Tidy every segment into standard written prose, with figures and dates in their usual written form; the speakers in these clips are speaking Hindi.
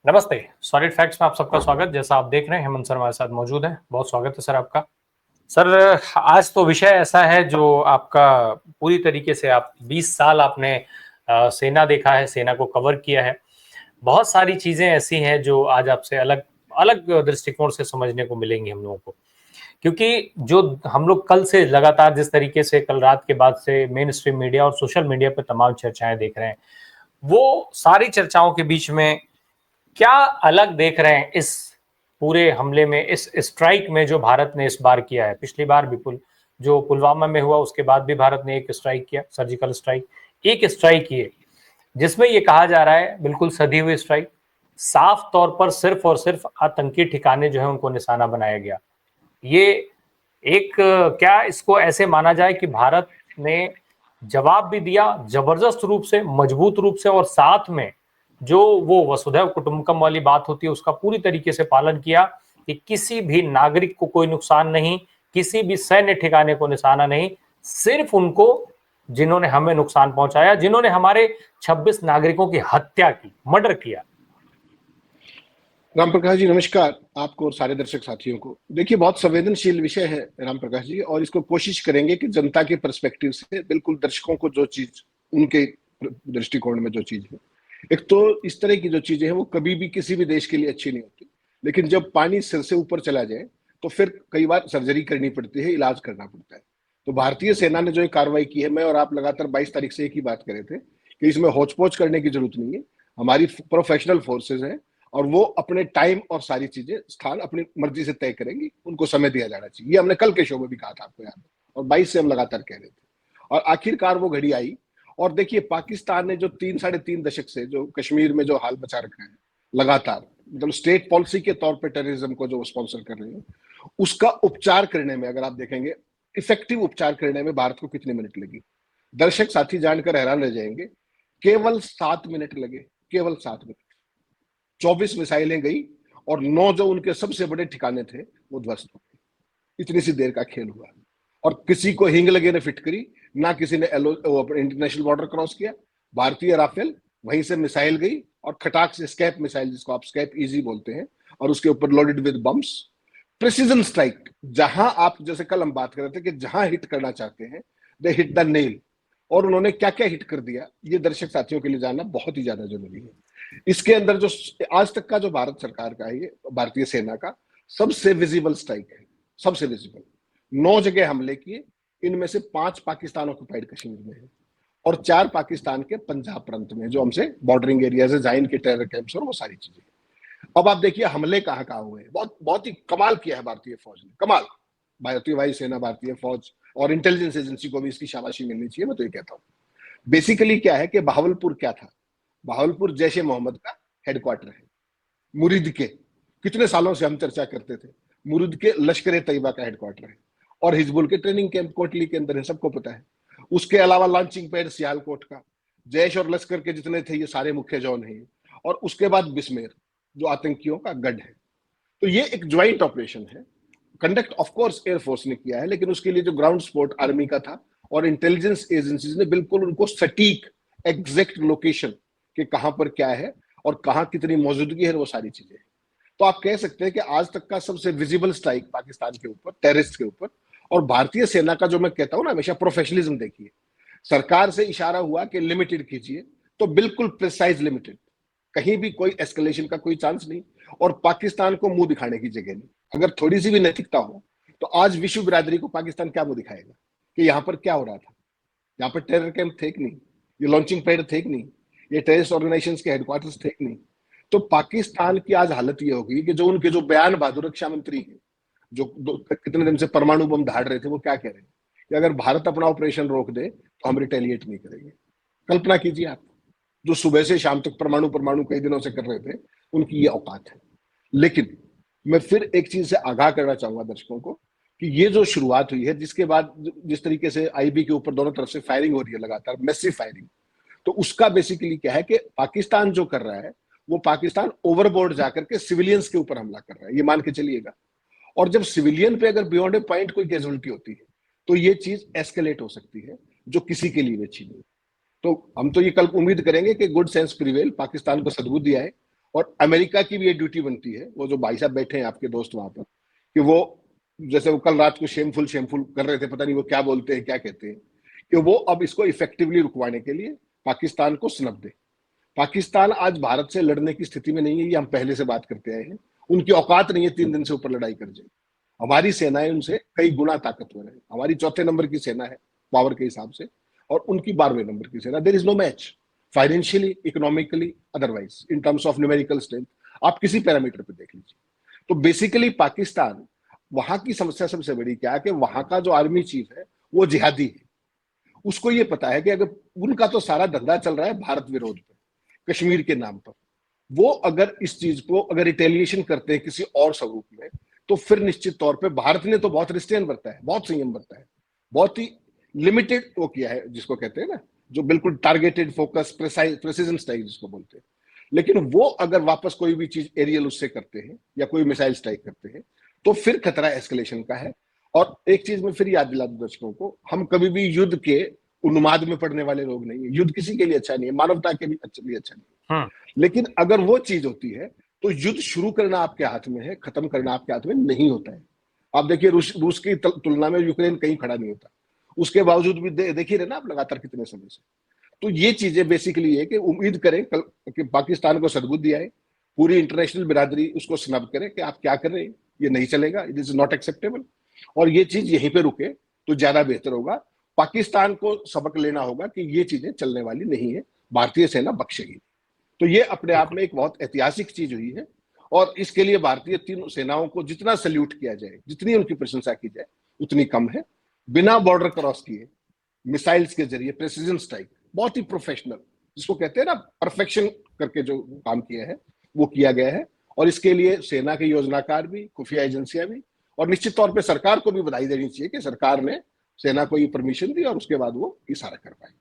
नमस्ते। सॉलिड फैक्ट्स में आप सबका स्वागत। जैसा आप देख रहे हैं, हेमंत सर हमारे साथ मौजूद हैं। बहुत स्वागत है सर आपका। सर, आज तो विषय ऐसा है जो आपका पूरी तरीके से आप 20 साल आपने सेना देखा है, सेना को कवर किया है। बहुत सारी चीजें ऐसी हैं जो आज आपसे अलग अलग दृष्टिकोण से समझने को मिलेंगी हम लोगों को, क्योंकि जो हम लोग कल से लगातार जिस तरीके से कल रात के बाद से मेन स्ट्रीम मीडिया और सोशल मीडिया पर तमाम चर्चाएं देख रहे हैं, वो सारी चर्चाओं के बीच में क्या अलग देख रहे हैं इस पूरे हमले में, इस स्ट्राइक में जो भारत ने इस बार किया है। पिछली बार भी जो पुलवामा में हुआ उसके बाद भी भारत ने एक स्ट्राइक किया, सर्जिकल स्ट्राइक। एक स्ट्राइक किए जिसमें ये कहा जा रहा है, बिल्कुल सधी हुई स्ट्राइक, साफ तौर पर सिर्फ और सिर्फ आतंकी ठिकाने जो है उनको निशाना बनाया गया। ये एक क्या इसको ऐसे माना जाए कि भारत ने जवाब भी दिया जबरदस्त रूप से, मजबूत रूप से, और साथ में जो वो वसुधैव कुटुंबकम वाली बात होती है उसका पूरी तरीके से पालन किया कि किसी भी नागरिक को कोई नुकसान नहीं, किसी भी सैन्य ठिकाने को निशाना नहीं, सिर्फ उनको जिन्होंने हमें नुकसान पहुंचाया, जिन्होंने हमारे 26 नागरिकों की हत्या की, मर्डर किया। राम प्रकाश जी नमस्कार आपको और सारे दर्शक साथियों को। देखिए, बहुत संवेदनशील विषय है राम प्रकाश जी, और इसको कोशिश करेंगे कि जनता के पर्सपेक्टिव से बिल्कुल दर्शकों को जो चीज उनके दृष्टिकोण में जो चीज है, एक तो इस तरह की जो चीजें हैं वो कभी भी किसी भी देश के लिए अच्छी नहीं होती, लेकिन जब पानी सिर से ऊपर चला जाए तो फिर कई बार सर्जरी करनी पड़ती है, इलाज करना पड़ता है। तो भारतीय सेना ने जो एक कार्रवाई की है, मैं और आप लगातार 22 तारीख से एक ही बात करे थे कि इसमें होच पोच करने की जरूरत नहीं है। हमारी प्रोफेशनल फोर्सेज हैं और वो अपने टाइम और सारी चीजें स्थान अपनी मर्जी से तय करेंगी, उनको समय दिया जाना चाहिए। ये हमने कल के शो में भी कहा था, आपको याद है, और 22 से हम लगातार कह रहे थे, और आखिरकार वो घड़ी आई। और देखिए, पाकिस्तान ने जो 3 साढ़े 3 दशक से जो कश्मीर में जो हाल मचा रखा है, लगातार मतलब स्टेट पॉलिसी के तौर पे टेररिज्म को जो स्पॉन्सर कर रहे हैं, उसका उपचार करने में, अगर आप देखेंगे इफेक्टिव उपचार करने में भारत को कितने मिनट लगी, दर्शक साथी जानकर हैरान रह जाएंगे। केवल 7 मिनट लगे, केवल 7 मिनट। 24 मिसाइलें गई और 9 जो उनके सबसे बड़े ठिकाने थे वो ध्वस्त हो गए। इतनी सी देर का खेल हुआ, और किसी को हिंग लगे ने फिटकरी, ना किसी ने इंटरनेशनल बॉर्डर क्रॉस किया। भारतीय राफेल वहीं से मिसाइल गई और खटाक से स्कैप मिसाइल, जिसको आप स्कैप इजी बोलते हैं, और उसके ऊपर loaded with bombs, precision strike. जहां आप, जैसे कल हम बात कर रहे थे कि जहां हिट करना चाहते हैं, दे हिट द नेल। और उन्होंने क्या क्या हिट कर दिया, ये दर्शक साथियों के लिए जानना बहुत ही ज्यादा जरूरी है। इसके अंदर जो आज तक का जो भारत सरकार का है, ये भारतीय सेना का सबसे विजिबल स्ट्राइक है, सबसे विजिबल। 9 जगह हमले किए, इनमें से 5 पाकिस्तान ऑक्युपाइड कश्मीर में है और 4 पाकिस्तान के पंजाब प्रांत में, जो हमसे बॉर्डरिंग एरियाज है, जाइन के टेरर कैंप्स और वो सारी चीजें। अब आप देखिए हमले कहाँ कहाँ हुए हैं। बहुत बहुत ही कमाल किया है भारतीय फौज ने, कमाल। भारतीय वायुसेना, भारतीय फौज और इंटेलिजेंस एजेंसी को भी इसकी शाबाशी मिलनी चाहिए, मैं तो ये कहता हूँ। बेसिकली क्या है कि बहावलपुर क्या था, बहावलपुर जैश ए मोहम्मद का हेडक्वार्टर है। मुरीद के, कितने सालों से हम चर्चा करते थे, मुरीद के लश्कर ए तैयबा का हेडक्वार्टर है, और हिजबुल के ट्रेनिंग कैंप कोटली के अंदर है, सबको पता है। उसके अलावा लॉन्चिंग पैड सियालकोट का, जैश और लश्कर के जितने थे ये सारे मुख्य जोन है, और उसके बाद बिस्मेर जो आतंकियों का गढ़ है। तो ये एक ज्वाइंट ऑपरेशन है, कंडक्ट ऑफ कोर्स एयरफोर्स ने किया है, लेकिन उसके लिए जो ग्राउंड सपोर्ट आर्मी का था, और इंटेलिजेंस एजेंसीज ने बिल्कुल उनको सटीक एग्जैक्ट लोकेशन कि कहां पर क्या है और कहां कितनी मौजूदगी है, वो सारी चीजें। तो आप कह सकते हैं कि आज तक का सबसे विजिबल स्ट्राइक पाकिस्तान के ऊपर, टेररिस्ट के ऊपर। और भारतीय सेना का जो मैं कहता हूं ना हमेशा, प्रोफेशनलिज्म देखिए। सरकार से इशारा हुआ कि लिमिटेड कीजिए, तो बिल्कुल प्रिसाइज लिमिटेड, कहीं भी कोई एस्केलेशन का कोई चांस नहीं, और पाकिस्तान को मुंह दिखाने की जगह नहीं। अगर थोड़ी सी भी नैतिकता हो तो आज विश्व बिरादरी को पाकिस्तान क्या मुंह दिखाएगा कि यहां पर क्या हो रहा था। यहाँ पर टेरर कैंप थे कि नहीं, ये लॉन्चिंग पैड थे कि नहीं, ये टेररिस्ट ऑर्गेनाइजेशन के हेडक्वार्टर्स थे कि नहीं। तो पाकिस्तान की आज हालत ये होगी कि जो उनके जो बयान बहादुर रक्षा मंत्री हैं, जो कितने दिन से परमाणु बम धाड़ रहे थे, वो क्या कह रहे हैं कि अगर भारत अपना ऑपरेशन रोक दे तो हम रिटेलिएट नहीं करेंगे। कल्पना कीजिए आप, जो सुबह से शाम तक परमाणु परमाणु कई दिनों से कर रहे थे, उनकी ये औकात है। लेकिन मैं फिर एक चीज से आगाह करना चाहूंगा दर्शकों को कि ये जो शुरुआत हुई है, जिसके बाद जिस तरीके से आईबी के ऊपर दोनों तरफ से फायरिंग हो रही है लगातार, मैसिव फायरिंग, तो उसका बेसिकली क्या है कि पाकिस्तान जो कर रहा है, वो पाकिस्तान ओवरबोर्ड जाकर के सिविलियंस के ऊपर हमला कर रहा है, ये मान के चलिएगा। और जब सिविलियन पे अगर बियॉन्ड ए पॉइंट कोई कैजुअलिटी होती है, तो ये चीज एस्केलेट हो सकती है, जो किसी के लिए भी अच्छी नहीं। तो हम तो ये कल उम्मीद करेंगे कि गुड सेंस प्रिवेल, पाकिस्तान को सद्बुद्धि आए और अमेरिका की भी ये ड्यूटी बनती है, वो जो भाई साहब बैठे हैं आपके दोस्त वहां पर, कि वो जैसे वो कल रात को शेमफुल शेमफुल कर रहे थे, पता नहीं वो क्या बोलते हैं क्या कहते हैं, कि वो अब इसको इफेक्टिवली रुकवाने के लिए पाकिस्तान को स्नब दे। पाकिस्तान आज भारत से लड़ने की स्थिति में नहीं है, ये हम पहले से बात करते आए हैं। उनकी औकात नहीं है 3 दिन से ऊपर लड़ाई कर जाए। हमारी सेनाएं उनसे कई गुना ताकतवर है। हमारी 4थे नंबर की सेना है पावर के हिसाब से, और उनकी 12वें नंबर की सेना। There is no match financially, economically, otherwise, in terms of numerical strength. आप किसी पैरामीटर पे देख लीजिए। तो बेसिकली पाकिस्तान, वहां की समस्या सबसे बड़ी क्या है कि वहां का जो आर्मी चीफ है वो जिहादी है। उसको ये पता है कि अगर उनका तो सारा धंधा चल रहा है भारत विरोध पे, कश्मीर के नाम पर, वो अगर इस चीज को अगर रिटेलिएशन करते हैं किसी और स्वरूप में, तो फिर निश्चित तौर पे भारत ने तो बहुत रिस्ट्रेन बरता है, बहुत संयम बरता है, बहुत ही लिमिटेड वो किया है, जिसको कहते हैं ना, जो बिल्कुल टारगेटेड, फोकस, प्रेसिजन स्ट्राइक जिसको बोलते हैं। लेकिन वो अगर वापस कोई भी चीज एरियल उससे करते हैं या कोई मिसाइल स्ट्राइक करते हैं, तो फिर खतरा एस्केलेशन का है। और एक चीज में फिर याद दिला दूं दर्शकों को, हम कभी भी युद्ध के उन्माद में पड़ने वाले लोग नहीं है। युद्ध किसी के लिए अच्छा नहीं है, मानवता के लिए अच्छा नहीं है। लेकिन अगर वो चीज होती है तो युद्ध शुरू करना आपके हाथ में है, खत्म करना आपके हाथ में नहीं होता है। आप देखिए रूस की तुलना में यूक्रेन कहीं खड़ा नहीं होता, उसके बावजूद भी देख ही रहे ना आप लगातार कितने समय से। तो ये चीजें बेसिकली है कि उम्मीद करें कल कि पाकिस्तान को सद्बुद्धि आए, पूरी इंटरनेशनल बिरादरी उसको स्नब करे कि आप क्या कर रहे हैं, ये नहीं चलेगा, इट इज नॉट एक्सेप्टेबल, और ये चीज यहीं पे रुके तो ज्यादा बेहतर होगा। पाकिस्तान को सबक लेना होगा कि ये चीजें चलने वाली नहीं है, भारतीय सेना बख्शेगी। तो ये अपने आप में एक बहुत ऐतिहासिक चीज हुई है, और इसके लिए भारतीय तीनों सेनाओं को जितना सल्यूट किया जाए, जितनी उनकी प्रशंसा की जाए, उतनी कम है। बिना बॉर्डर क्रॉस किए मिसाइल्स के जरिए प्रेसिजन स्ट्राइक, बहुत ही प्रोफेशनल, जिसको कहते हैं ना परफेक्शन करके जो काम किया है वो किया गया है। और इसके लिए सेना के योजनाकार भी, खुफिया एजेंसियां भी, और निश्चित तौर पे सरकार को भी बधाई देनी चाहिए कि सरकार ने सेना को ये परमिशन दी और उसके बाद वो इशारा कर पाई।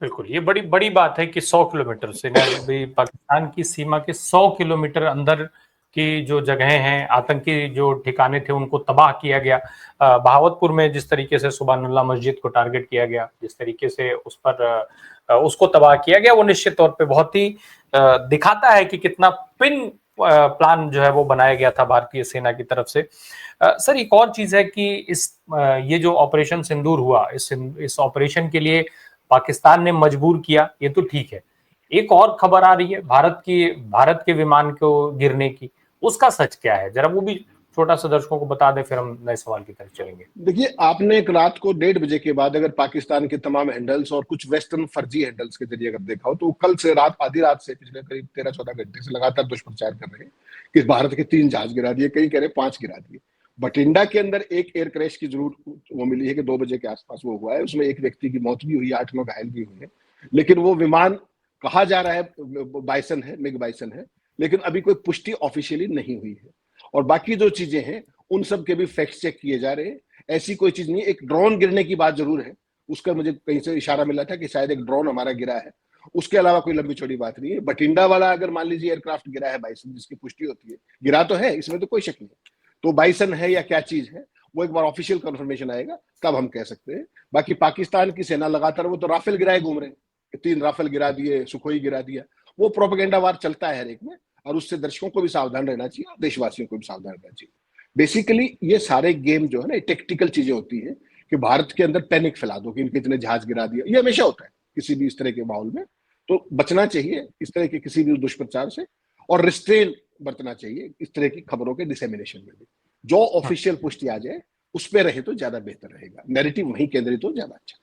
बिल्कुल, ये बड़ी बड़ी बात है कि 100 किलोमीटर सेना भी पाकिस्तान की सीमा के 100 किलोमीटर अंदर की जो जगहें हैं, आतंकी जो ठिकाने थे, उनको तबाह किया गया। बहावतपुर में जिस तरीके से सुबहानुल्लाह मस्जिद को टारगेट किया गया, जिस तरीके से उस पर उसको तबाह किया गया, वो निश्चित तौर पे बहुत ही दिखाता है कि कितना पिन प्लान जो है वो बनाया गया था भारतीय सेना की तरफ से। सर, एक और चीज है कि ये जो ऑपरेशन सिंदूर हुआ, इस ऑपरेशन के लिए पाकिस्तान ने मजबूर किया, ये तो ठीक है। एक और खबर आ रही है भारत के विमान को गिरने की, उसका सच क्या है, जरा वो भी छोटा सा दर्शकों को बता दें, फिर हम नए सवाल की तरफ चलेंगे। देखिए, आपने एक रात को 1:30 बजे के बाद अगर पाकिस्तान के तमाम हैंडल्स और कुछ वेस्टर्न फर्जी हैंडल्स के जरिए अगर देखा हो, तो कल से आधी रात से पिछले करीब 13-14 घंटे से लगातार दुष्प्रचार कर रहे हैं कि भारत के 3 जहाज गिरा दिए, कहीं कह रहे 5 गिरा दिए। बठिंडा के अंदर एक एयर क्रैश की जरूर वो मिली है कि 2 बजे के आसपास वो हुआ है, उसमें एक व्यक्ति की मौत भी हुई, 8-9 घायल भी हुए हैं। लेकिन वो विमान कहा जा रहा है बाइसन है, मिग बाइसन है, लेकिन अभी कोई पुष्टि ऑफिशियली नहीं हुई है। और बाकी जो चीजें हैं उन सब के भी फैक्ट चेक किए जा रहे हैं। ऐसी कोई चीज नहीं, एक ड्रोन गिरने की बात जरूर है, उसका मुझे कहीं से इशारा मिला था कि शायद एक ड्रोन हमारा गिरा है। उसके अलावा कोई लंबी चौड़ी बात नहीं है। बठिंडा वाला अगर मान लीजिए एयरक्राफ्ट गिरा है बाइसन, जिसकी पुष्टि होती है, गिरा तो है, इसमें तो कोई शक नहीं, तो बाइसन है या क्या चीज है, वो एक बार ऑफिशियल कंफर्मेशन आएगा तब हम कह सकते हैं। बाकी पाकिस्तान की सेना लगातार, वो तो राफेल गिराए घूम रहे हैं, 3 राफेल गिरा दिए, सुखोई गिरा दिया, वो प्रोपेगेंडा वार चलता है हर एक में, और उससे दर्शकों को भी सावधान रहना चाहिए और देशवासियों को भी सावधान रहना चाहिए। बेसिकली ये सारे गेम जो है ना, टेक्टिकल चीजें होती है कि भारत के अंदर पैनिक फैला दो कि इनके इतने जहाज गिरा दिया, ये हमेशा होता है किसी भी इस तरह के माहौल में। तो बचना चाहिए इस तरह के किसी भी दुष्प्रचार से, और रिस्ट्रेन बरतना चाहिए इस तरह की खबरों के डिसेमिनेशन में भी। जो ऑफिशियल पुष्टि आ जाए उस पर रहे तो ज्यादा बेहतर रहेगा, नैरेटिव वहीं केंद्रित हो ज्यादा अच्छा।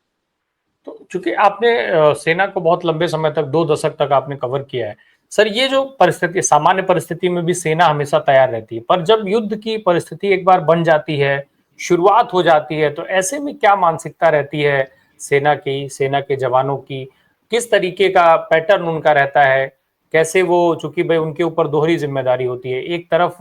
तो चूंकि आपने सेना को बहुत लंबे समय तक, 2 दशक तक आपने कवर किया है सर, ये जो परिस्थिति, सामान्य परिस्थिति में भी सेना हमेशा तैयार रहती है, पर जब युद्ध की परिस्थिति एक बार बन जाती है, शुरुआत हो जाती है, तो ऐसे में क्या मानसिकता रहती है सेना के जवानों की, किस तरीके का पैटर्न उनका रहता है, कैसे वो, चूंकि भाई उनके ऊपर दोहरी जिम्मेदारी होती है, एक तरफ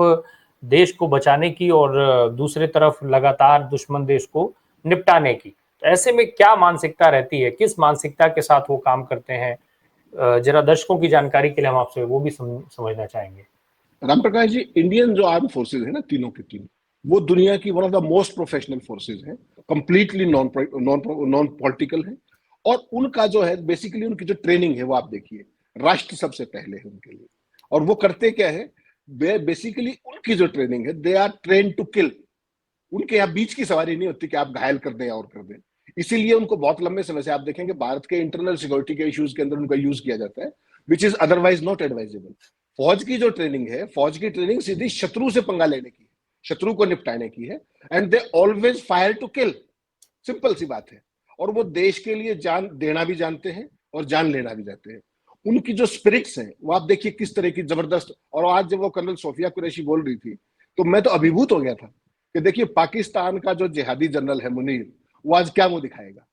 देश को बचाने की और दूसरे तरफ लगातार दुश्मन देश को निपटाने की, तो ऐसे में क्या मानसिकता रहती है, किस मानसिकता के साथ वो काम करते हैं, जरा दर्शकों की जानकारी के लिए हम आपसे वो भी समझना चाहेंगे। राम प्रकाश जी, इंडियन जो आर्म फोर्सेज है ना, तीनों के तीन, वो दुनिया की one of the most professional forces है, कंप्लीटली नॉन पॉलिटिकल है। और उनका जो है बेसिकली उनकी जो ट्रेनिंग है वो आप देखिए, राष्ट्र सबसे पहले है उनके लिए। और वो करते क्या है, बेसिकली उनकी जो ट्रेनिंग है, they are train to kill. उनके यहाँ बीच की सवारी नहीं होती कि आप घायल कर दें और कर दें। इसीलिए उनको बहुत लंबे समय से आप देखेंगे भारत के इंटरनल सिक्योरिटी के इश्यूज के अंदर उनका यूज किया जाता है, which is otherwise not advisable. फौज की जो ट्रेनिंग है, फौज की ट्रेनिंग सीधी शत्रु से पंगा लेने की है, शत्रु को निपटाने की है, and they always fire to kill. Simple सी बात है। और वो देश के लिए जान देना भी जानते हैं और जान लेना भी जानते हैं। उनकी जो स्पिरिट्स हैं वो आप देखिए किस तरह की जबरदस्त। और आज जब वो कर्नल सोफिया कुरैशी बोल रही थी तो मैं तो अभिभूत हो गया था कि देखिए पाकिस्तान का जो जिहादी जनरल है मुनीर, वो आज क्या वो दिखाएगा।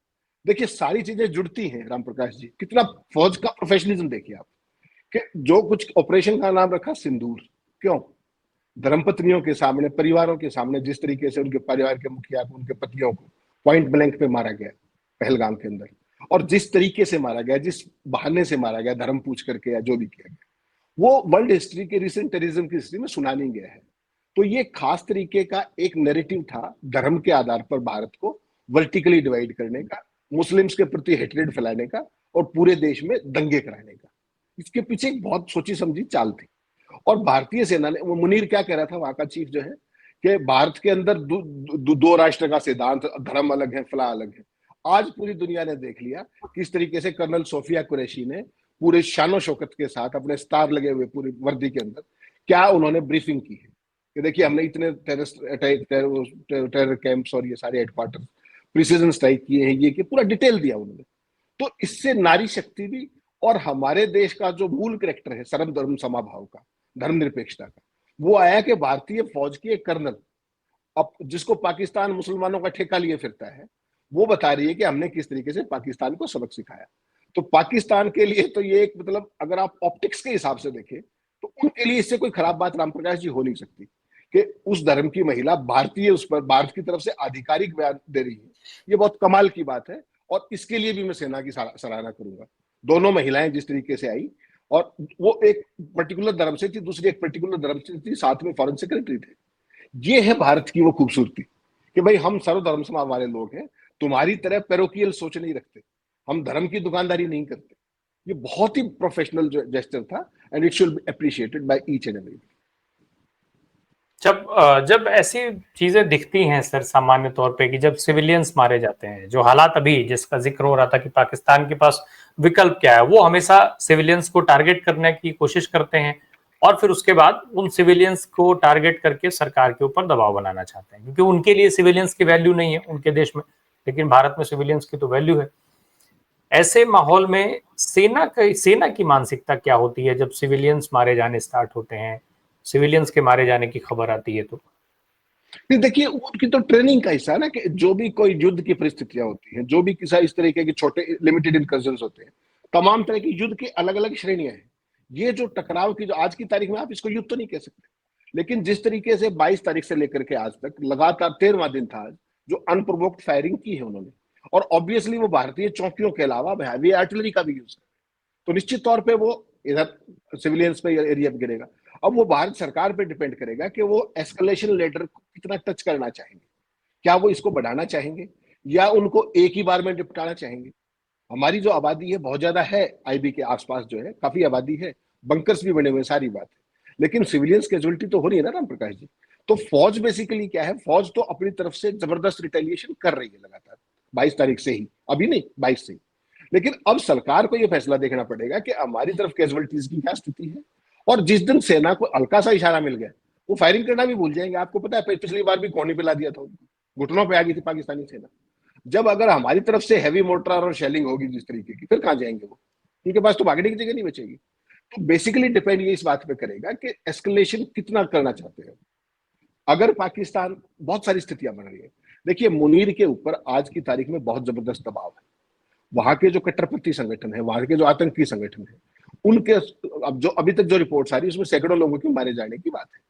देखिए सारी चीजें जुड़ती हैं राम प्रकाश जी। कितना फौज का प्रोफेशनलिज्म देखिए आप, कि जो कुछ ऑपरेशन का नाम रखा सिंदूर, क्यों? धर्मपत्नियों के सामने, परिवारों के सामने जिस तरीके से उनके परिवार के मुखिया को, उनके पतियों को पॉइंट ब्लैंक पे मारा गया पहलगाम के अंदर, और जिस तरीके से मारा गया, जिस बहाने से मारा गया, धर्म पूछ करके या जो भी किया गया, वो वर्ल्ड हिस्ट्री के रिसेंट टेररिज्म की हिस्ट्री में सुना नहीं गया है। तो ये खास तरीके का एक नैरेटिव था धर्म के आधार पर भारत को वर्टिकली डिवाइड करने का, मुस्लिम्स के प्रति हेट्रेड फैलाने का और पूरे देश में दंगे कराने का। इसके पीछे एक बहुत सोची समझी चाल थी। और भारतीय सेना ने, वो मुनीर क्या कह रहा था वहां का चीफ जो है, कि भारत के अंदर दो राष्ट्र का सिद्धांत, धर्म अलग है, फला अलग है। आज पूरी दुनिया ने देख लिया किस तरीके से कर्नल सोफिया कुरैशी ने पूरे शानो शौकत के साथ अपने स्टार लगे हुए पूरी वर्दी के अंदर क्या उन्होंने ब्रीफिंग की है कि देखिए हमने इतने टेरर कैंप्स और ये सारे हेडक्वार्टर प्रिसीजन स्ट्राइक किए हैं, ये कि पूरा डिटेल दिया उन्होंने। तो इससे नारी शक्ति भी और हमारे देश का जो मूल कैरेक्टर है सर्व धर्म समाभाव का, धर्मनिरपेक्षता का, वो आया कि भारतीय फौज की एक कर्नल, अब जिसको पाकिस्तान मुसलमानों का ठेका लिए फिरता है, वो बता रही है कि हमने किस तरीके से पाकिस्तान को सबक सिखाया। तो पाकिस्तान के लिए तो ये एक, मतलब अगर आप ऑप्टिक्स के हिसाब से देखें तो उनके लिए इससे कोई खराब बात राम प्रकाश जी हो नहीं सकती कि उस धर्म की महिला भारतीय उस पर भारत की तरफ से आधिकारिक बयान दे रही है। ये बहुत कमाल की बात है और इसके लिए भी मैं सेना की सराहना करूंगा। दोनों महिलाएं जिस तरीके से आई, और वो एक पर्टिकुलर धर्म से थी, दूसरी एक पर्टिकुलर धर्म से थी, साथ में फॉरेन सेक्रेटरी थे। ये है भारत की वो खूबसूरती कि भाई हम सर्वधर्म समाज वाले लोग हैं, तुम्हारी तरह पैरोकियल सोच नहीं रखते, हम धर्म की दुकानदारी नहीं करते। ये बहुत ही प्रोफेशनल जेस्चर था and it should be appreciated by each and every. जब ऐसी चीजें दिखती हैं सर सामान्य तौर पे कि जब सिविलियंस मारे जाते हैं, जो हालात अभी जिसका जिक्र हो रहा था कि पाकिस्तान के पास विकल्प क्या है, वो हमेशा सिविलियंस को टारगेट करने की कोशिश करते हैं और फिर उसके बाद उन सिविलियंस को टारगेट करके सरकार के ऊपर दबाव बनाना चाहते हैं, क्योंकि उनके लिए सिविलियंस की वैल्यू नहीं है उनके देश में, लेकिन भारत में सिविलियंस की तो वैल्यू है। ऐसे माहौल में सेना की मानसिकता क्या होती है जब सिविलियंस मारे जाने स्टार्ट होते हैं, सिविलियंस के मारे जाने की खबर आती है तो? देखिए उनकी तो ट्रेनिंग का हिस्सा है ना, कि जो भी कोई युद्ध की परिस्थितियां होती हैं, जो भी किसी इस तरीके के छोटे लिमिटेड इनकर्जन्स होते हैं, तमाम तरह की युद्ध की अलग अलग श्रेणियां हैं। ये जो टकराव की जो आज की तारीख में, आप इसको युद्ध तो नहीं कह सकते, लेकिन जिस तरीके से 22 तारीख से लेकर के आज तक लगातार 13वां दिन था जो अनप्रोवोक्ड फायरिंग की है उन्होंने, और ऑब्वियसली वो भारतीय चौकियों के अलावा हैवी आर्टिलरी का भी यूज है, तो निश्चित तौर पे वो इधर सिविलियंस पे एरिया पे गिरेगा। अब वो भारत सरकार पे डिपेंड करेगा कि वो एस्केलेशन लेडर को कितना टच करना चाहेंगे, क्या वो इसको बढ़ाना चाहेंगे या उनको एक ही बार में निपटाना चाहेंगे। हमारी जो आबादी है बहुत ज्यादा है, आईबी के आसपास जो है काफी आबादी है, बंकर्स भी बने हुए, सारी बात है, लेकिन सिविलियंस कैजुअलिटी तो हो रही है ना राम प्रकाश जी। तो फौज बेसिकली क्या है, फौज तो अपनी तरफ से जबरदस्त रिटेलिएशन कर रही है लगातार 22 तारीख से ही, अभी नहीं 22 से ही। लेकिन अब सरकार को यह फैसला देखना पड़ेगा कि हमारी तरफ कैजुअलिटीज की क्या स्थिति है, और जिस दिन सेना को हल्का सा इशारा मिल गया वो फायरिंग करना भी भूल जाएंगे। आपको पता है पिछली बार भी कोने पे ला दिया था, घुटनों पे आ गई थी पाकिस्तानी सेना। जब अगर हमारी तरफ से हैवी मोर्टार और शेलिंग होगी जिस तरीके की, फिर कहां जाएंगे वो, उनके पास तो भागने की जगह नहीं बचेगी। तो बेसिकली डिपेंड ये इस बात पे करेगा कि एस्केलेशन कितना करना चाहते हैं। अगर पाकिस्तान, बहुत सारी स्थितियां बन रही है, देखिए मुनीर के ऊपर आज की तारीख में बहुत जबरदस्त दबाव है। वहां के जो कट्टरपंथी संगठन है, वहां के जो आतंकी संगठन है, उनके अब जो अभी तक जो रिपोर्ट्स आ रही है उसमें सैकड़ों लोगों के मारे जाने की बात है।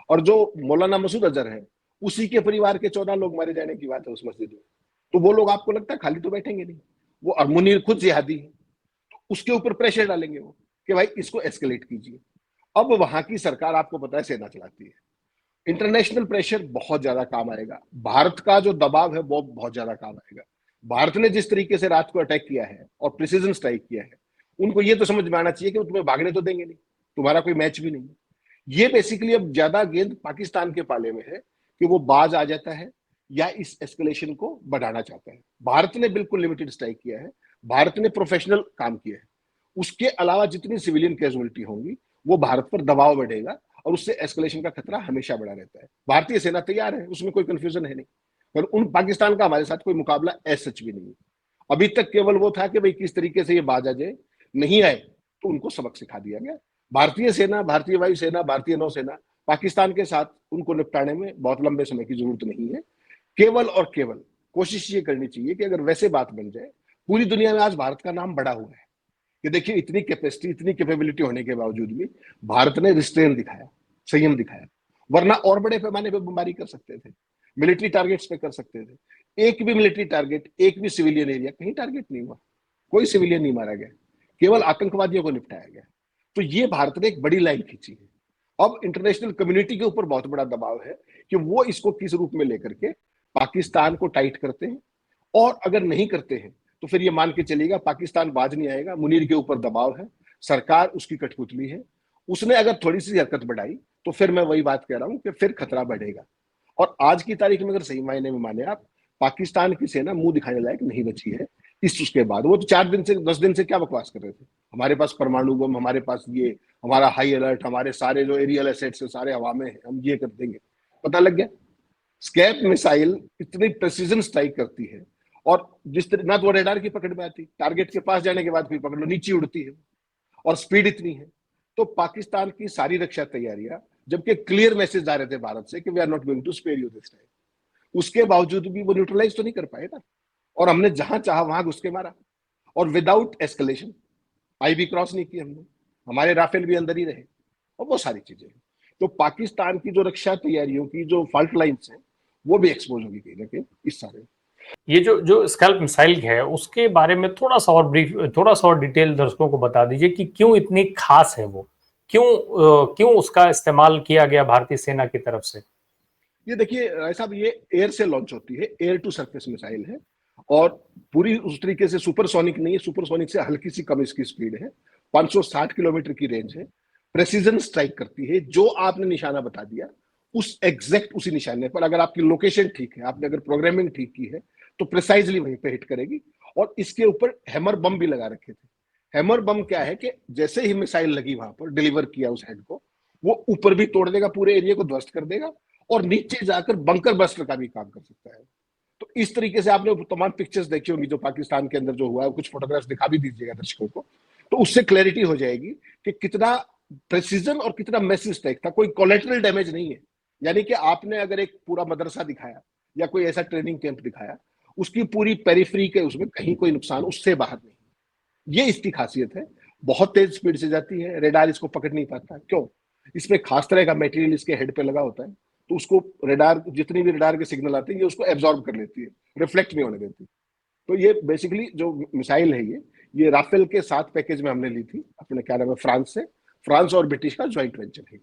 और जो मौलाना मसूद अजहर है उसी के परिवार के 14 लोग मारे जाने की बात है उस मस्जिद में। तो वो लोग आपको लगता है खाली तो बैठेंगे नहीं, वो और मुनीर खुद जिहादी है, तो उसके ऊपर प्रेशर डालेंगे वो कि भाई इसको एस्केलेट कीजिए। अब वहां की सरकार आपको पता है सेना चलाती है, इंटरनेशनल प्रेशर बहुत ज्यादा काम आएगा, भारत का जो दबाव है वो बहुत ज्यादा काम आएगा। भारत ने जिस तरीके से रात को अटैक किया है और प्रिसीजन स्ट्राइक किया है, उनको ये तो समझ में आना चाहिए कि वो तुम्हें भागने तो देंगे नहीं, तुम्हारा कोई मैच भी नहीं है। ये बेसिकली अब ज्यादा गेंद पाकिस्तान के पाले में है कि वो बाज आ जाता है या इस एस्केलेशन को बढ़ाना चाहता है। भारत ने बिल्कुल लिमिटेड स्ट्राइक किया है, भारत ने प्रोफेशनल काम किया है। उसके अलावा जितनी सिविलियन कैजुअलिटी होंगी वो भारत पर दबाव बढ़ेगा और उससे एस्केलेशन का खतरा हमेशा बड़ा रहता है। भारतीय सेना तैयार है, उसमें कोई कंफ्यूजन है नहीं, पर उन पाकिस्तान का हमारे साथ कोई मुकाबला एज सच भी नहीं है। अभी तक केवल वो था कि भाई किस तरीके से ये बाज आ जाए, नहीं आए तो उनको सबक सिखा दिया गया। भारतीय सेना, भारतीय वायुसेना, भारतीय नौसेना पाकिस्तान के साथ उनको निपटाने में बहुत लंबे समय की जरूरत नहीं है। केवल और केवल कोशिश ये करनी चाहिए कि अगर वैसे बात बन जाए, पूरी दुनिया में आज भारत का नाम बड़ा हुआ है कि देखिए इतनी कैपेसिटी, इतनी कैपेबिलिटी होने के बावजूद भी भारत ने रिस्ट्रेन दिखाया, संयम दिखाया, वरना और बड़े पैमाने पर बमबारी कर सकते थे, मिलिट्री टारगेट्स पे कर सकते थे। एक भी मिलिट्री टारगेट, एक भी सिविलियन एरिया कहीं टारगेट नहीं हुआ, कोई सिविलियन नहीं मारा गया, केवल आतंकवादियों को निपटाया गया। तो ये भारत ने एक बड़ी लाइन खींची है। अब इंटरनेशनल कम्युनिटी के ऊपर बहुत बड़ा दबाव है कि वो इसको किस रूप में लेकर के पाकिस्तान को टाइट करते हैं, और अगर नहीं करते हैं तो फिर ये मान के चलेगा पाकिस्तान बाज नहीं आएगा, मुनीर के ऊपर दबाव है, सरकार उसकी कठपुतली है, उसने अगर थोड़ी सी हरकत बढ़ाई तो फिर मैं वही बात कह रहा हूं कि फिर खतरा बढ़ेगा। और आज की तारीख में अगर सही मायने में माने आप, पाकिस्तान की सेना मुंह दिखाने लायक नहीं बची है। इस उसके बाद वो तो 4 दिन से 10 दिन से क्या बकवास कर रहे थे, हमारे पास परमाणु बम, हमारे पास ये, हमारा हाई अलर्ट, हमारे सारे जो एरियल एसेट्स है सारे हवा में है, हम ये कर देंगे। पता लग गया, स्कैप मिसाइल इतनी प्रेसिजन स्ट्राइक करती है, और जिस तरह ना तो रेडार की पकड़ में आती, टारगेट के पास जाने के बाद फिर पकड़ लो नीचे उड़ती है, और स्पीड इतनी है। तो पाकिस्तान की सारी रक्षा तैयारियां, जबकि क्लियर मैसेज आ रहे थे भारत से कि we are not going to spare you this time, उसके बावजूद भी वो न्यूट्रलाइज तो नहीं कर पाए ना, और हमने जहां चाहा वहां घुस के मारा, और विदाउट एस्केलेशन। आई भी क्रॉस नहीं की हमने, हमारे राफेल भी अंदर ही रहे, और वो सारी चीजें। तो पाकिस्तान की जो रक्षा तैयारियों की जो फॉल्ट लाइन्स है वो भी एक्सपोज होगी कहीं ना कहीं इस सारे। ये जो जो स्कैल्प मिसाइल है उसके बारे में थोड़ा सा और ब्रीफ, थोड़ा सा और डिटेल दर्शकों को बता दीजिए कि क्यों इतनी खास है वो, क्यों उसका इस्तेमाल किया गया भारतीय सेना की तरफ से। ये देखिए ऐसा, ये एयर से लॉन्च होती है, एयर टू सरफेस मिसाइल है, और पूरी उस तरीके से सुपरसोनिक नहीं है, सुपरसोनिक से हल्की सी कम इसकी स्पीड है, 560 किलोमीटर की रेंज है, प्रेसिजन स्ट्राइक करती है। जो आपने निशाना बता दिया उस एग्जैक्ट उसी निशाने पर, अगर आपकी लोकेशन ठीक है, आपने अगर प्रोग्रामिंग ठीक की है, तो प्रिसाइजली वहीं पे हिट करेगी। और इसके ऊपर हैमर बम भी लगा रखे थे। हैमर बम क्या है कि जैसे ही मिसाइल लगी वहां पर, डिलीवर किया उस हेड को, वो ऊपर भी तोड़ देगा, पूरे एरिया को ध्वस्त कर देगा, और नीचे जाकर बंकर बस्टर का भी काम कर सकता है। तो इस तरीके से आपने तमाम पिक्चर्स देखी होंगी जो पाकिस्तान के अंदर जो हुआ है, कुछ फोटोग्राफ्स दिखा भी दीजिएगा दर्शकों को, तो उससे क्लैरिटी हो जाएगी कि कितना प्रेसिजन और कितना मैसिव स्ट्राइक था। कोई कोलेटरल डैमेज नहीं है, यानी कि आपने अगर एक पूरा मदरसा दिखाया या कोई ऐसा ट्रेनिंग कैंप दिखाया, उसकी पूरी पेरिफेरी के उसमें कहीं कोई नुकसान उससे बाहर नहीं। ये इसकी खासियत है। बहुत तेज स्पीड से जाती है, रेडार इसको पकड़ नहीं पाता। क्यों? इसमें खास तरह का मटेरियल इसके हेड पे लगा होता है, तो उसको रेडार, जितनी भी रेडार के सिग्नल आते हैं ये उसको एब्जॉर्ब कर लेती है, रिफ्लेक्ट नहीं होने देती। तो ये बेसिकली जो मिसाइल है ये राफेल के 7 पैकेज में हमने ली थी अपने, क्या नाम है, फ्रांस से। फ्रांस और ब्रिटिश का ज्वाइंट वेंचर है,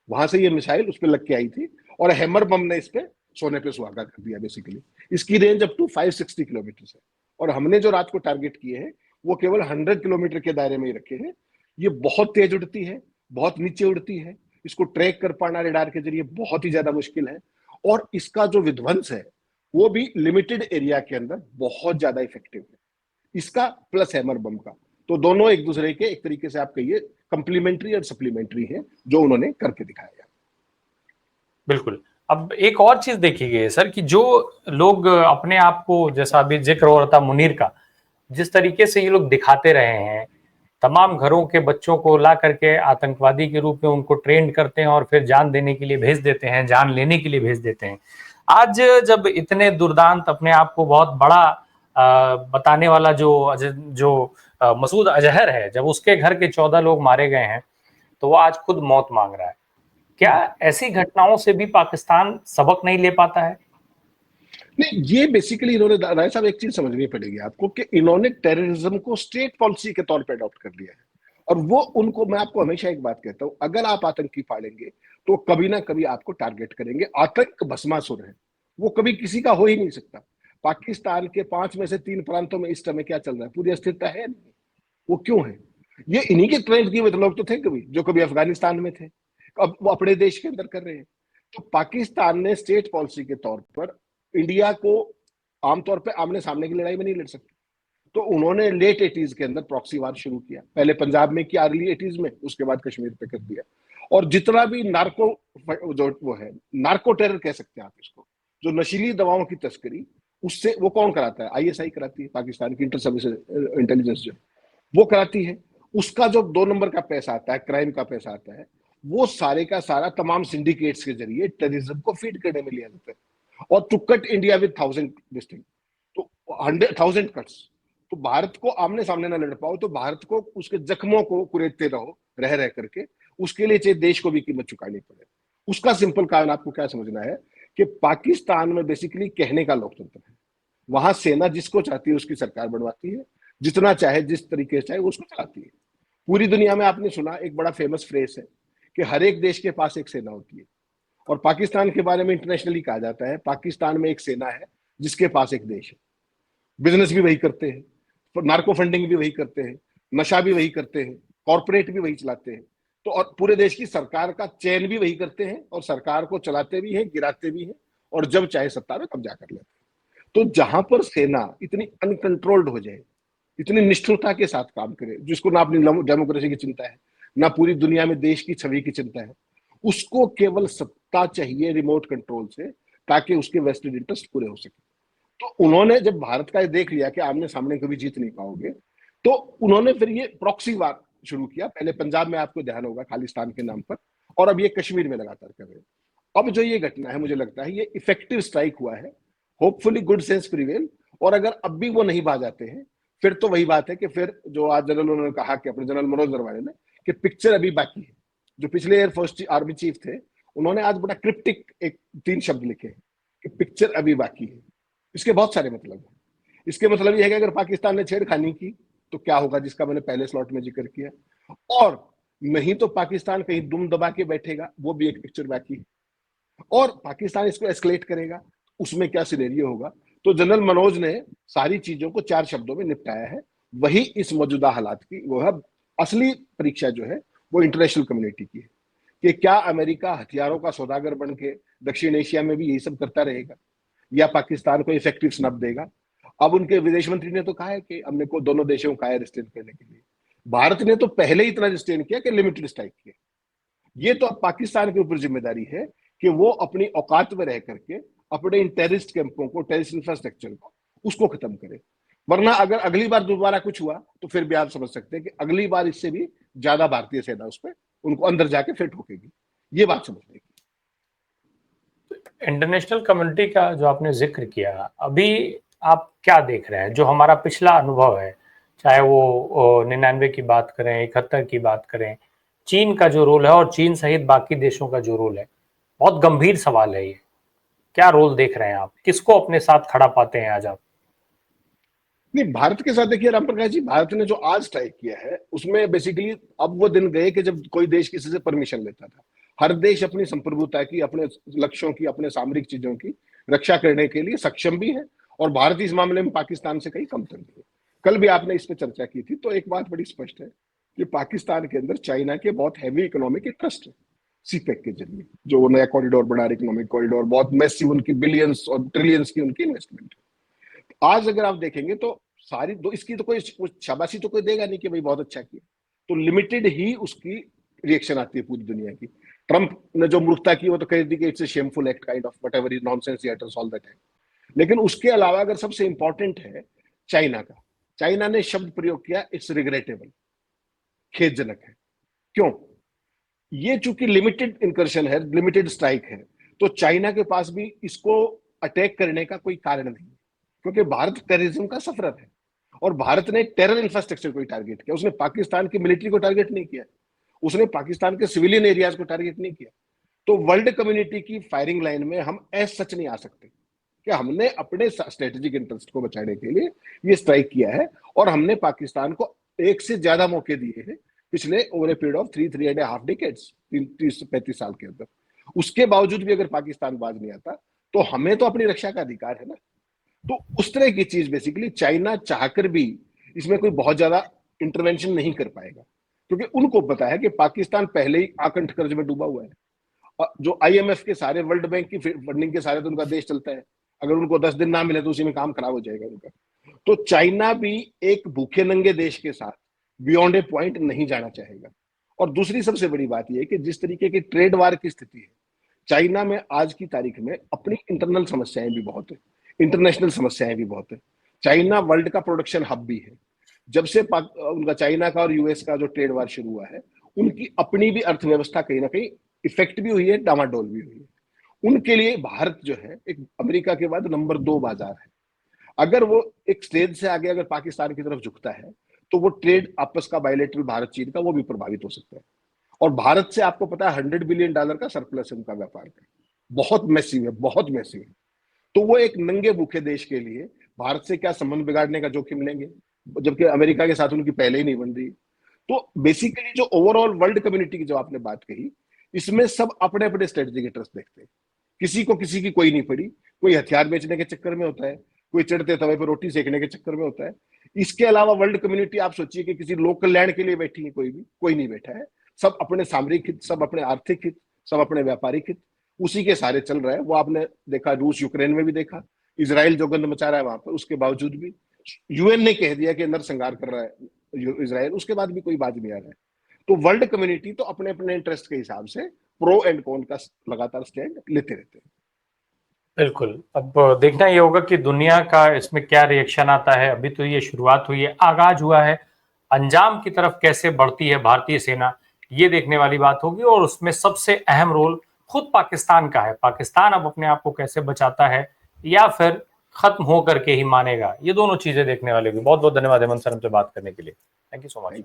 वहां से ये मिसाइल उस पर लग के आई थी, और हैमर बम ने इस पे सोने पे सुहागा कर दिया बेसिकली। इसकी रेंज अप टू 560 किलोमीटर है, और हमने जो रात को टारगेट किए हैं वो केवल 100 किलोमीटर के दायरे में ही रखे हैं। ये बहुत तेज उड़ती है, बहुत नीचे उड़ती है, इसको ट्रैक कर पाना रेडार के जरिए बहुत ही ज्यादा मुश्किल है, और इसका जो विध्वंस है वो भी लिमिटेड एरिया के अंदर बहुत ज्यादा इफेक्टिव है, इसका प्लस हैमर बम का। तो दोनों एक दूसरे के, एक तरीके से आप कहिए, कंप्लीमेंट्री और सप्लीमेंट्री है, जो उन्होंने करके दिखाया। बिल्कुल। अब एक और चीज देखी गई है सर कि जो लोग अपने आप को, जैसा अभी जिक्र हो रहा था मुनीर का, जिस तरीके से ये लोग दिखाते रहे हैं, तमाम घरों के बच्चों को ला करके आतंकवादी के रूप में उनको ट्रेंड करते हैं और फिर जान देने के लिए भेज देते हैं, जान लेने के लिए भेज देते हैं। आज जब इतने दुर्दांत, अपने आप को बहुत बड़ा बताने वाला जो मसूद अजहर है, जब उसके घर के 14 लोग मारे गए हैं, तो वो आज खुद मौत मांग रहा है। क्या ऐसी घटनाओं से भी पाकिस्तान सबक नहीं ले पाता है? नहीं, ये बेसिकली इन्होंने, राय साहब एक चीज समझनी पड़ेगी आपको कि इन्होंने टेररिज्म को स्टेट पॉलिसी के तौर पे अडॉप्ट कर लिया है, और वो उनको, मैं आपको हमेशा एक बात कहता हूं, अगर आप आतंकी पालेंगे तो कभी ना कभी आपको टारगेट करेंगे। आतंक भस्मासुर है, वो कभी किसी का हो ही नहीं सकता। पाकिस्तान के 5 में से 3 प्रांतों में इस समय क्या चल रहा है, पूरी अस्थिरता है नहीं। वो क्यों है? ये इन्हीं के ट्रेंड किए हुए लोग तो थे कभी, जो कभी अफगानिस्तान में थे, अब वो अपने देश के अंदर कर रहे हैं। तो पाकिस्तान ने स्टेट पॉलिसी के तौर पर इंडिया को आमतौर पर आमने सामने की लड़ाई में नहीं लड़ सकते, तो उन्होंने लेट 80s के अंदर प्रॉक्सी वार शुरू किया। पहले पंजाब में किया अर्ली 80s में, उसके बाद कश्मीर पे कर दिया। और जितना भी नार्को, जो वो है नार्को टेरर कह सकते हैं आप इसको, जो नशीली दवाओं की तस्करी, उससे वो कौन कराता है? आईएसआई कराती है, पाकिस्तान की इंटर सर्विस इंटेलिजेंस जो वो कराती है। उसका जो 2 नंबर का पैसा आता है, क्राइम का पैसा आता है, वो सारे का सारा तमाम सिंडिकेट्स के जरिए टेररिज्म को फीड करने में लिया जाता है। और टू कट इंडिया विद 1000 डिस्टिंग, तो 100,000 कट्स, तो भारत को आमने सामने ना लड़ पाओ, तो भारत को उसके जख्मों को कुरेदते रहो रह रह करके, उसके लिए चाहे देश को भी कीमत चुकानी पड़े। उसका सिंपल कारण आपको क्या समझना है कि पाकिस्तान में बेसिकली कहने का लोकतंत्र है। वहां सेना जिसको चाहती है उसकी सरकार बनवाती है, जितना चाहे जिस तरीके से चाहे उसको चलाती है। पूरी दुनिया में आपने सुना एक बड़ा फेमस फ्रेज है कि हर एक देश के पास एक सेना होती है, और पाकिस्तान के बारे में इंटरनेशनली कहा जाता है पाकिस्तान में एक सेना है जिसके पास एक देश है। बिजनेस भी वही करते हैं, नार्को फंडिंग भी वही करते हैं, नशा भी वही करते हैं, कॉर्पोरेट भी वही चलाते हैं, तो और पूरे देश की सरकार का चयन भी वही करते हैं, और सरकार को चलाते भी हैं, गिराते भी हैं, और जब चाहे सत्ता में कब्जा कर लेते हैं। तो जहां पर सेना इतनी अनकंट्रोल्ड हो जाए, इतनी निष्ठुरता के साथ काम करे, जिसको ना अपनी डेमोक्रेसी की चिंता है, ना पूरी दुनिया में देश की छवि की चिंता है, उसको केवल सत्ता चाहिए रिमोट कंट्रोल से, ताकि उसके वेस्टेड इंटरेस्ट पूरे हो सके। तो उन्होंने जब भारत का देख लिया कि आमने सामने कभी जीत नहीं पाओगे, तो उन्होंने फिर ये प्रॉक्सी वार शुरू किया। पहले पंजाब में आपको ध्यान होगा खालिस्तान के नाम पर, और अब ये कश्मीर में लगातार कर रहे हैं। अब जो ये घटना है, मुझे लगता है ये इफेक्टिव स्ट्राइक हुआ है। होपफुली गुड सेंस प्रिवेल, और अगर अब भी वो नहीं बाज जाते हैं, फिर तो वही बात है कि फिर जो आज जनरल उन्होंने कहा कि अपने जनरल मनोज नरवणे ने, कि पिक्चर अभी बाकी है। जो पिछले एयरफोर्स आर्मी चीफ थे, उन्होंने आज बड़ा क्रिप्टिक एक 3 शब्द लिखे हैं कि पिक्चर अभी बाकी है। इसके बहुत सारे मतलब हैं। इसके मतलब ये है कि अगर पाकिस्तान ने छेड़खानी की तो क्या होगा, जिसका मैंने पहले स्लॉट में जिक्र किया, और नहीं तो पाकिस्तान कहीं दुम दबा के बैठेगा, वो भी एक पिक्चर बाकी है, और पाकिस्तान इसको एस्केलेट करेगा, उसमें क्या सिनेरियो होगा। तो जनरल मनोज ने सारी चीजों को 4 शब्दों में निपटाया है। वही इस मौजूदा हालात की वो है असली परीक्षा, जो है वो इंटरनेशनल कम्युनिटी की है, कि क्या अमेरिका हथियारों का सौदागर बन के दक्षिण एशिया में भी यही सब करता रहेगा, या पाकिस्तान को इफेक्टिव स्नब देगा। अब उनके विदेश मंत्री ने तो कहा है कि हमने को दोनों देशों को कहा है रिस्ट्रेन करने के लिए। भारत ने तो पहले ही इतना रिस्ट्रेन किया कि लिमिटेड स्ट्राइक किया। ये तो अब पाकिस्तान के ऊपर जिम्मेदारी है कि वो अपनी औकात में रह करके अपने इन टेररिस्ट कैंपों को, टेररिस्ट इंफ्रास्ट्रक्चर को, उसको खत्म करे। वरना अगर अगली बार दोबारा कुछ हुआ तो फिर भी आप समझ सकते हैं कि अगली बार इससे भी ज्यादा भारतीय सेना उस पर उनको अंदर जाके फिर ठोकेगी। ये बात समझने की। इंटरनेशनल कम्युनिटी का जो आपने जिक्र किया, अभी आप क्या देख रहे हैं? जो हमारा पिछला अनुभव है, चाहे वो 99 की बात करें, 71 की बात करें, चीन का जो रोल है और चीन सहित बाकी देशों का जो रोल है, बहुत गंभीर सवाल है ये। क्या रोल देख रहे हैं आप? किसको अपने साथ खड़ा पाते हैं आज आप? नहीं, भारत के साथ देखिए राम प्रकाश जी, भारत ने जो आज स्ट्राइक किया है उसमें बेसिकली अब वो दिन गए कि जब कोई देश किसी से परमिशन लेता था। हर देश अपनी संप्रभुता की, अपने लक्ष्यों की, अपने सामरिक चीजों की रक्षा करने के लिए सक्षम भी है, और भारत इस मामले में पाकिस्तान से कहीं कमतर नहीं है। कल भी आपने इस पर चर्चा की थी, तो एक बात बड़ी स्पष्ट है कि पाकिस्तान के अंदर चाइना के बहुत हैवी इकोनॉमिक इंटरेस्ट है। सीपेक के जरिए जो नया कॉरिडोर बना रहे, इकोनॉमिक कॉरिडोर, बहुत मैसिव उनकी बिलियंस और ट्रिलियंस की उनकी इन्वेस्टमेंट है। आज अगर आप देखेंगे तो सारी दो, इसकी तो कोई शाबाशी तो कोई देगा नहीं कि भाई बहुत अच्छा किया, तो लिमिटेड ही उसकी रिएक्शन आती है पूरी दुनिया की। ट्रंप ने जो मूर्खता की वो तो कह दी कि it's a shameful act kind of whatever is nonsense he utters all the time. लेकिन उसके अलावा अगर सबसे इंपॉर्टेंट है चाइना का, चाइना ने शब्द प्रयोग किया इट्स रिग्रेटेबल, खेदजनक है। क्यों? ये चूंकि लिमिटेड इंकर्शन है, लिमिटेड स्ट्राइक है, तो चाइना के पास भी इसको अटैक करने का कोई कारण नहीं है, क्योंकि भारत टेररिज्म का सफरर है, और भारत ने टेरर इंफ्रास्ट्रक्चर को टारगेट किया। उसने पाकिस्तान की मिलिट्री को टारगेट नहीं किया, उसने पाकिस्तान के सिविलियन एरियाज को टारगेट नहीं किया। तो वर्ल्ड कम्युनिटी की फायरिंग लाइन में हम एज सच नहीं आ सकते कि हमने अपने स्ट्रेटेजिक इंटरेस्ट को बचाने के लिए ये स्ट्राइक किया है, और हमने पाकिस्तान को एक से ज्यादा मौके दिए हैं पिछले over a period of 3.5 decades, 30 से 35 साल के अंदर। उसके बावजूद भी अगर पाकिस्तान बाज नहीं आता, तो हमें तो अपनी रक्षा का अधिकार है ना। तो उस तरह की चीज बेसिकली चाइना चाहकर भी इसमें कोई बहुत ज्यादा इंटरवेंशन नहीं कर पाएगा, क्योंकि उनको पता है कि पाकिस्तान पहले ही आकंठ कर्ज में डूबा हुआ है। और जो आईएमएफ के सारे, वर्ल्ड बैंक की फंडिंग के सारे तो उनका देश चलता है, अगर उनको 10 दिन ना मिले तो उसी में काम खराब हो जाएगा उनका। तो चाइना भी एक भूखे नंगे देश के साथ बियॉन्ड ए पॉइंट नहीं जाना चाहेगा। और दूसरी सबसे बड़ी बात यह है कि जिस तरीके की ट्रेड वार की स्थिति है चाइना में आज की तारीख में, अपनी इंटरनल समस्याएं भी बहुत है, इंटरनेशनल समस्याएं भी बहुत है। चाइना वर्ल्ड का प्रोडक्शन हब भी है। जब से उनका चाइना का और यूएस का जो ट्रेड वार शुरू हुआ है, उनकी अपनी भी अर्थव्यवस्था कहीं ना कहीं इफेक्ट भी हुई है, डामाडोल भी हुई है। उनके लिए भारत जो है एक अमेरिका के बाद नंबर 2 बाजार है। अगर वो एक स्टेज से आगे अगर पाकिस्तान की तरफ झुकता है तो वो ट्रेड आपस का बायलैटरल भारत चीन का वो भी प्रभावित हो सकता है। और भारत से आपको पता है $100 बिलियन का सरप्लस है उनका व्यापार का, बहुत मैसिव है, बहुत मैसिव है। तो वो एक नंगे भूखे देश के लिए भारत से क्या संबंध बिगाड़ने का जोखिम लेंगे, जबकि अमेरिका के साथ उनकी पहले ही नहीं बन रही। तो बेसिकली जो ओवरऑल वर्ल्ड कम्युनिटी की जो आपने बात कही, इसमें सब अपने अपने स्ट्रेटेजिक इंटरेस्ट देखते हैं। किसी को किसी की कोई नहीं पड़ी, कोई हथियार बेचने के चक्कर में होता है, कोई चढ़ते तवे पर रोटी सेकने के चक्कर में होता है। इसके अलावा वर्ल्ड कम्युनिटी आप सोचिए कि किसी लोकल लैंड के लिए बैठी है, कोई नहीं बैठा है। सब अपने सामरिक हित, सब अपने आर्थिक हित, सब अपने व्यापारिक हित, उसी के सारे चल रहा है। वो आपने देखा रूस यूक्रेन में भी देखा, इसराइल जो गंद मचा रहा है वहां पर, उसके बावजूद भी यूएन ने कह दिया कि नरसंहार कर रहा है इसराइल, उसके बाद भी कोई बात नहीं आ रहा है। तो वर्ल्ड कम्युनिटी तो अपने अपने इंटरेस्ट के हिसाब से प्रो एंड कॉन का लगातार स्टैंड लेते रहते हैं। बिल्कुल, अब देखना ये होगा कि दुनिया का इसमें क्या रिएक्शन आता है। अभी तो ये शुरुआत हुई है, आगाज हुआ है, अंजाम की तरफ कैसे बढ़ती है भारतीय सेना, ये देखने वाली बात होगी। और उसमें सबसे अहम रोल खुद पाकिस्तान का है। पाकिस्तान अब अपने आप को कैसे बचाता है या फिर खत्म हो करके ही मानेगा, ये दोनों चीजें देखने वाली होगी। बहुत बहुत धन्यवाद हेमंत सर हमसे बात करने के लिए। Thank you so much.